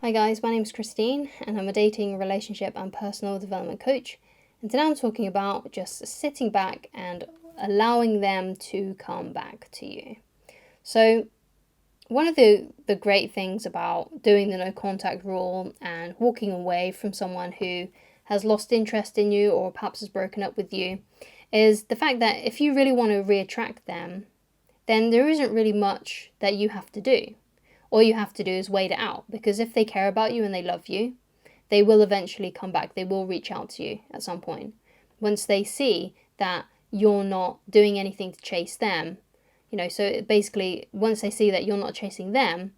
Hi guys, my name is Christine and I'm a dating, relationship and personal development coach. And today I'm talking about just sitting back and allowing them to come back to you. So one of the great things about doing the no contact rule and walking away from someone who has lost interest in you or perhaps has broken up with you is the fact that if you really want to reattract them, then there isn't really much that you have to do. All you have to do is wait it out, because if they care about you and they love you, they will eventually come back. They will reach out to you at some point. Once they see that you're not doing anything to chase them, so basically once they see that you're not chasing them,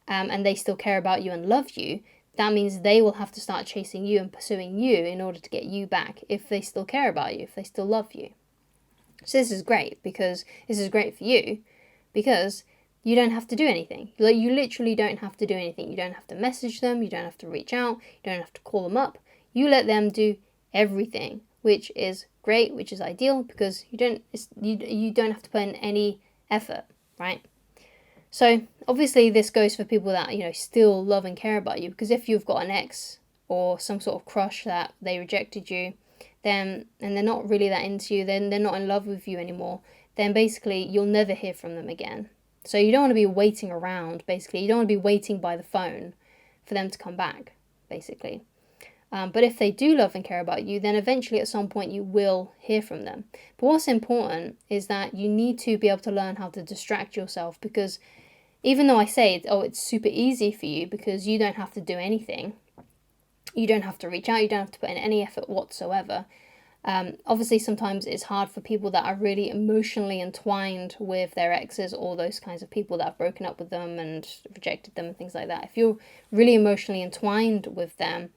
and they still care about you and love you, that means they will have to start chasing you and pursuing you in order to get you back if they still care about you, if they still love you. So this is great for you because you don't have to do anything. Like, you literally don't have to do anything. You don't have to message them. You don't have to reach out. You don't have to call them up. You let them do everything, which is great, which is ideal, because you don't have to put in any effort, right? So obviously this goes for people that, still love and care about you, because if you've got an ex or some sort of crush that they rejected you, then, and they're not really that into you, then they're not in love with you anymore, then basically you'll never hear from them again. So you don't want to be waiting around, basically. You don't want to be waiting by the phone for them to come back, basically. But if they do love and care about you, then eventually at some point you will hear from them. But what's important is that you need to be able to learn how to distract yourself, because even though I say, it's super easy for you because you don't have to do anything, you don't have to reach out, you don't have to put in any effort whatsoever. Obviously, sometimes it's hard for people that are really emotionally entwined with their exes, or those kinds of people that have broken up with them and rejected them and things like that. If you're really emotionally entwined with them,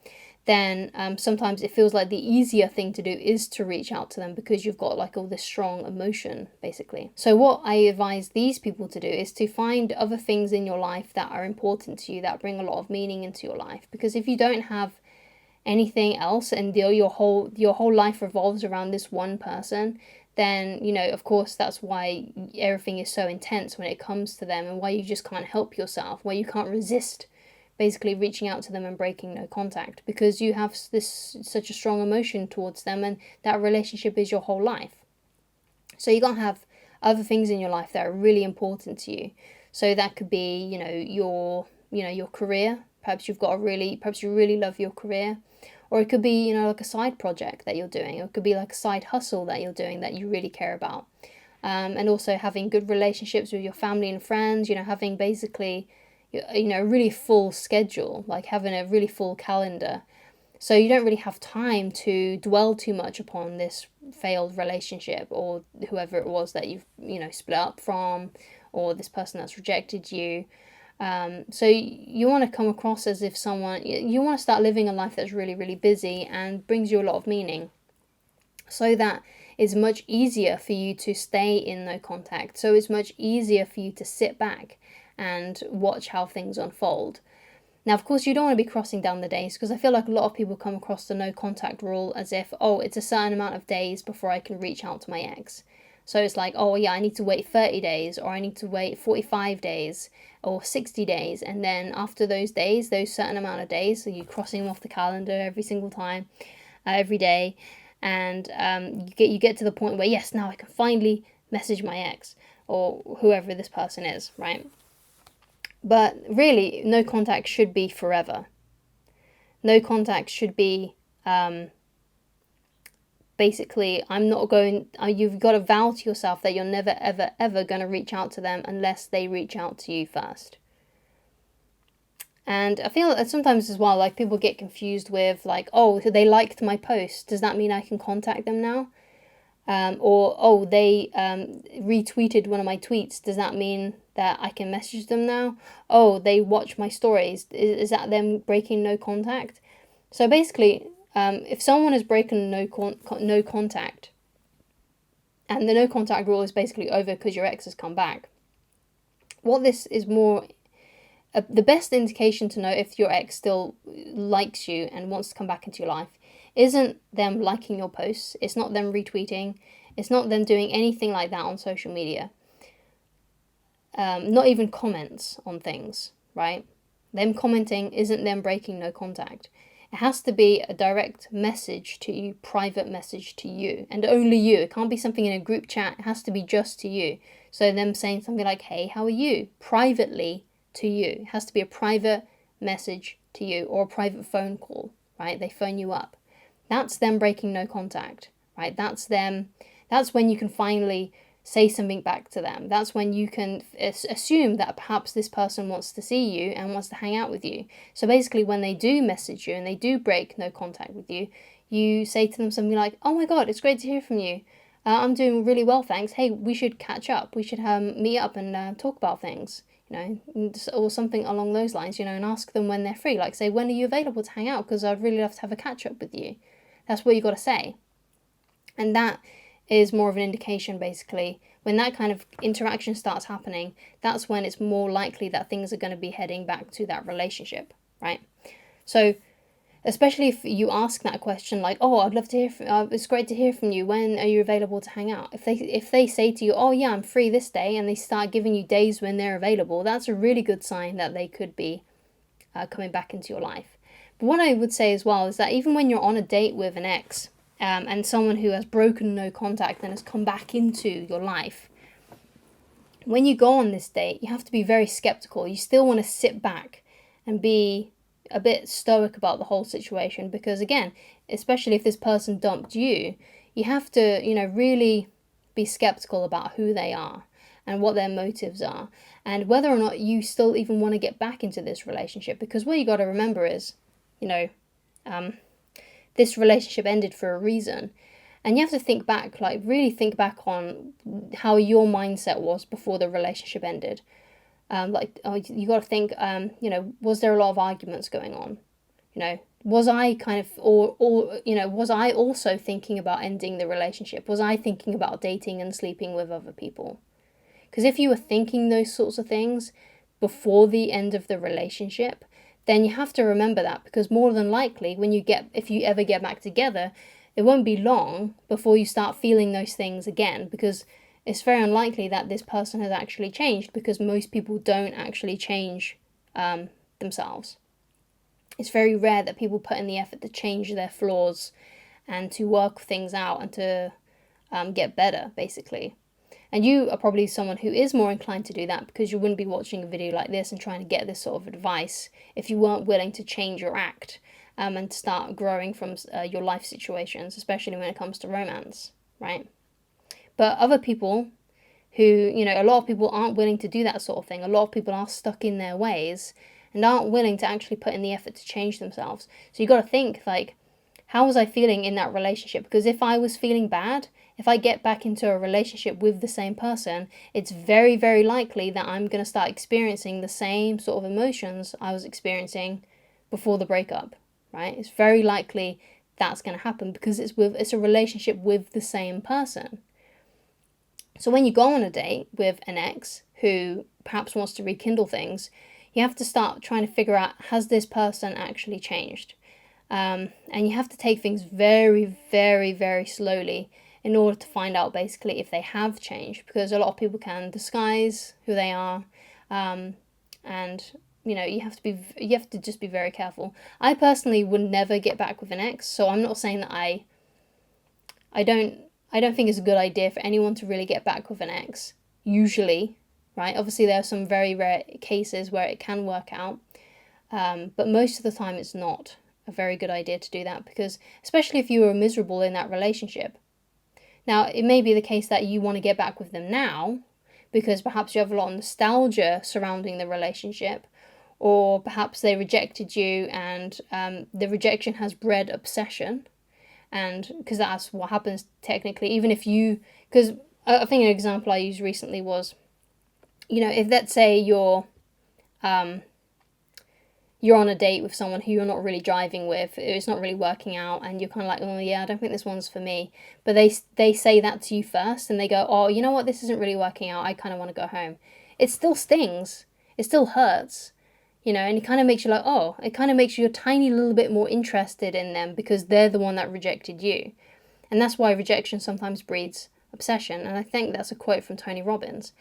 then sometimes it feels like the easier thing to do is to reach out to them, because you've got like all this strong emotion, basically. So what I advise these people to do is to find other things in your life that are important to you, that bring a lot of meaning into your life. Because if you don't have anything else and your whole life revolves around this one person, then of course that's why everything is so intense when it comes to them, and why you just can't help yourself, why you can't resist basically reaching out to them and breaking no contact, because you have such a strong emotion towards them, and that relationship is your whole life. So you gotta have other things in your life that are really important to you. So that could be your career. Perhaps you really love your career. Or it could be, like a side project that you're doing. Or it could be like a side hustle that you're doing that you really care about. And also having good relationships with your family and friends, having basically, a really full schedule, like having a really full calendar. So you don't really have time to dwell too much upon this failed relationship, or whoever it was that you've, split up from, or this person that's rejected you. So you want to come across as if you want to start living a life that's really, really busy and brings you a lot of meaning, so that it's much easier for you to stay in no contact. So it's much easier for you to sit back and watch how things unfold. Now, of course, you don't want to be crossing down the days, because I feel like a lot of people come across the no contact rule as if, it's a certain amount of days before I can reach out to my ex. So it's like, I need to wait 30 days, or I need to wait 45 days, or 60 days. And then after those days, those certain amount of days, so you're crossing them off the calendar every single time, every day. And you get to the point where, yes, now I can finally message my ex, or whoever this person is, right? But really, no contact should be forever. No contact should be... basically, you've got to vow to yourself that you're never, ever, ever going to reach out to them unless they reach out to you first. And I feel that sometimes as well, like, people get confused with, like, they liked my post, does that mean I can contact them now? Or they retweeted one of my tweets, does that mean that I can message them now? They watch my stories, is that them breaking no contact? So basically, if someone has broken no contact, and the no contact rule is basically over because your ex has come back, what this is more... the best indication to know if your ex still likes you and wants to come back into your life isn't them liking your posts, it's not them retweeting, it's not them doing anything like that on social media. Not even comments on things, right? Them commenting isn't them breaking no contact. It has to be a direct message to you, private message to you, and only you. It can't be something in a group chat. It has to be just to you. So them saying something like, hey, how are you? Privately to you. It has to be a private message to you, or a private phone call, right? They phone you up. That's them breaking no contact, right? That's when you can finally say something back to them. That's when you can assume that perhaps this person wants to see you and wants to hang out with you. So basically, when they do message you and they do break no contact with you, you say to them something like, oh my God, it's great to hear from you. I'm doing really well, thanks. Hey, we should catch up. We should meet up and talk about things, or something along those lines, and ask them when they're free. Like, say, when are you available to hang out? Because I'd really love to have a catch up with you. That's what you got to say. And that is more of an indication, basically. When that kind of interaction starts happening, that's when it's more likely that things are going to be heading back to that relationship, right? So, especially if you ask that question like, oh, I'd love to hear from it's great to hear from you. When are you available to hang out? If they say to you, oh yeah, I'm free this day, and they start giving you days when they're available, that's a really good sign that they could be coming back into your life. But what I would say as well is that even when you're on a date with an ex, and someone who has broken no contact and has come back into your life, when you go on this date, you have to be very skeptical. You still want to sit back and be a bit stoic about the whole situation, because again, especially if this person dumped you, you have to, really be skeptical about who they are and what their motives are, and whether or not you still even want to get back into this relationship. Because what you got to remember is, this relationship ended for a reason. And you have to think back, like really think back on how your mindset was before the relationship ended. You got to think, was there a lot of arguments going on? Was I kind of, was I also thinking about ending the relationship? Was I thinking about dating and sleeping with other people? Because if you were thinking those sorts of things before the end of the relationship, then you have to remember that, because more than likely if you ever get back together, it won't be long before you start feeling those things again, because it's very unlikely that this person has actually changed, because most people don't actually change themselves. It's very rare that people put in the effort to change their flaws and to work things out and to get better, basically. And you are probably someone who is more inclined to do that, because you wouldn't be watching a video like this and trying to get this sort of advice if you weren't willing to change your act and start growing from your life situations, especially when it comes to romance, right? But other people who, a lot of people aren't willing to do that sort of thing. A lot of people are stuck in their ways and aren't willing to actually put in the effort to change themselves. So you got to think, like, how was I feeling in that relationship? Because if I was feeling bad, if I get back into a relationship with the same person, it's very, very likely that I'm going to start experiencing the same sort of emotions I was experiencing before the breakup, right? It's very likely that's going to happen, because it's a relationship with the same person. So when you go on a date with an ex who perhaps wants to rekindle things, you have to start trying to figure out, has this person actually changed? And you have to take things very, very, very slowly in order to find out basically if they have changed, because a lot of people can disguise who they are, and you have to just be very careful. I personally would never get back with an ex, so I'm not saying that I don't think it's a good idea for anyone to really get back with an ex, usually, right? Obviously there are some very rare cases where it can work out, but most of the time it's not a very good idea to do that, because especially if you were miserable in that relationship. Now, it may be the case that you want to get back with them now because perhaps you have a lot of nostalgia surrounding the relationship, or perhaps they rejected you and the rejection has bred obsession, and because that's what happens technically, even if you, because I think an example I used recently was, if let's say you're on a date with someone who you're not really driving with, it's not really working out, and you're kind of like, oh yeah, I don't think this one's for me. But they say that to you first, and they go, oh, you know what, this isn't really working out, I kind of want to go home. It still stings. It still hurts. And it kind of makes you like, oh, it kind of makes you a tiny little bit more interested in them because they're the one that rejected you. And that's why rejection sometimes breeds obsession. And I think that's a quote from Tony Robbins.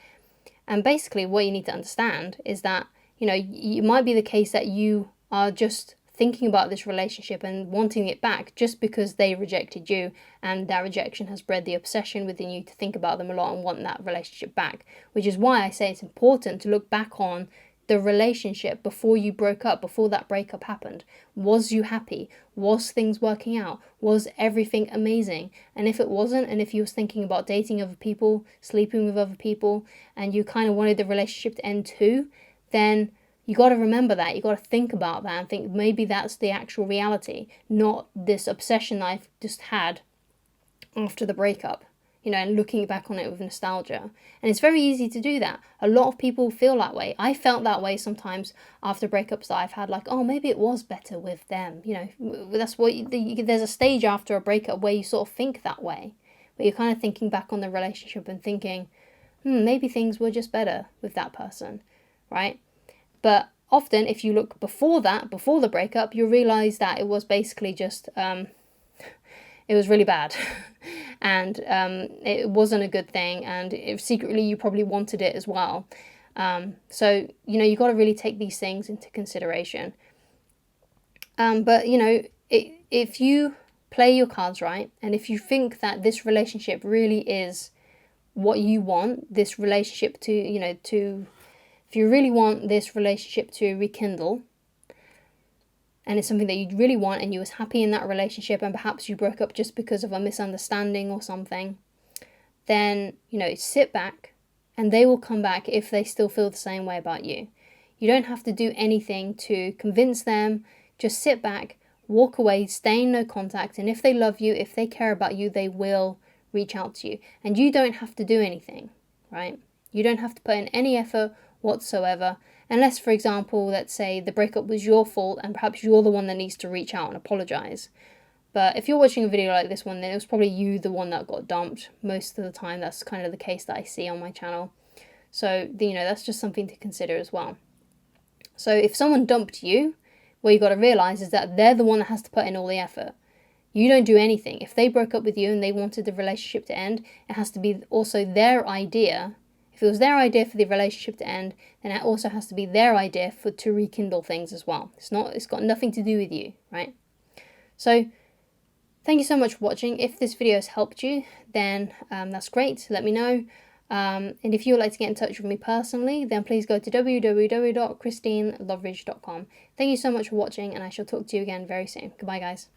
And basically what you need to understand is that You know, it might be the case that you are just thinking about this relationship and wanting it back just because they rejected you, and that rejection has bred the obsession within you to think about them a lot and want that relationship back. Which is why I say it's important to look back on the relationship before you broke up, before that breakup happened. Was you happy? Was things working out? Was everything amazing? And if it wasn't, and if you was thinking about dating other people, sleeping with other people, and you kind of wanted the relationship to end too, then you got to remember that. You got to think about that and think maybe that's the actual reality, not this obsession that I've just had after the breakup. You know, and looking back on it with nostalgia. And it's very easy to do that. A lot of people feel that way. I felt that way sometimes after breakups that I've had, like, oh, maybe it was better with them. You know, that's what there's a stage after a breakup where you sort of think that way, where you're kind of thinking back on the relationship and thinking, maybe things were just better with that person, right? But often, if you look before that, before the breakup, you'll realize that it was basically just it was really bad. And it wasn't a good thing, and secretly you probably wanted it as well. So, you know, you got to really take these things into consideration. But, you know, if you play your cards right, and if you think that this relationship really is what you want, this relationship to, you know, if you really want this relationship to rekindle, and it's something that you really want, and you was happy in that relationship, and perhaps you broke up just because of a misunderstanding or something, then, you know, sit back, and they will come back if they still feel the same way about you. You don't have to do anything to convince them. Just sit back, walk away, stay in no contact, and if they love you, if they care about you, they will reach out to you. And you don't have to do anything, right? You don't have to put in any effort whatsoever. Unless, for example, let's say the breakup was your fault and perhaps you're the one that needs to reach out and apologize. But if you're watching a video like this one, then it was probably you, the one that got dumped. Most of the time, that's kind of the case that I see on my channel. So, you know, that's just something to consider as well. So if someone dumped you, what you got to realize is that they're the one that has to put in all the effort. You don't do anything. If they broke up with you and they wanted the relationship to end, it has to be also their idea. If it was their idea for the relationship to end, then it also has to be their idea to rekindle things as well. It's got nothing to do with you, right? So thank you so much for watching. If this video has helped you, then that's great. Let me know. And if you would like to get in touch with me personally, then please go to www.christineloveridge.com. Thank you so much for watching, and I shall talk to you again very soon. Goodbye, guys.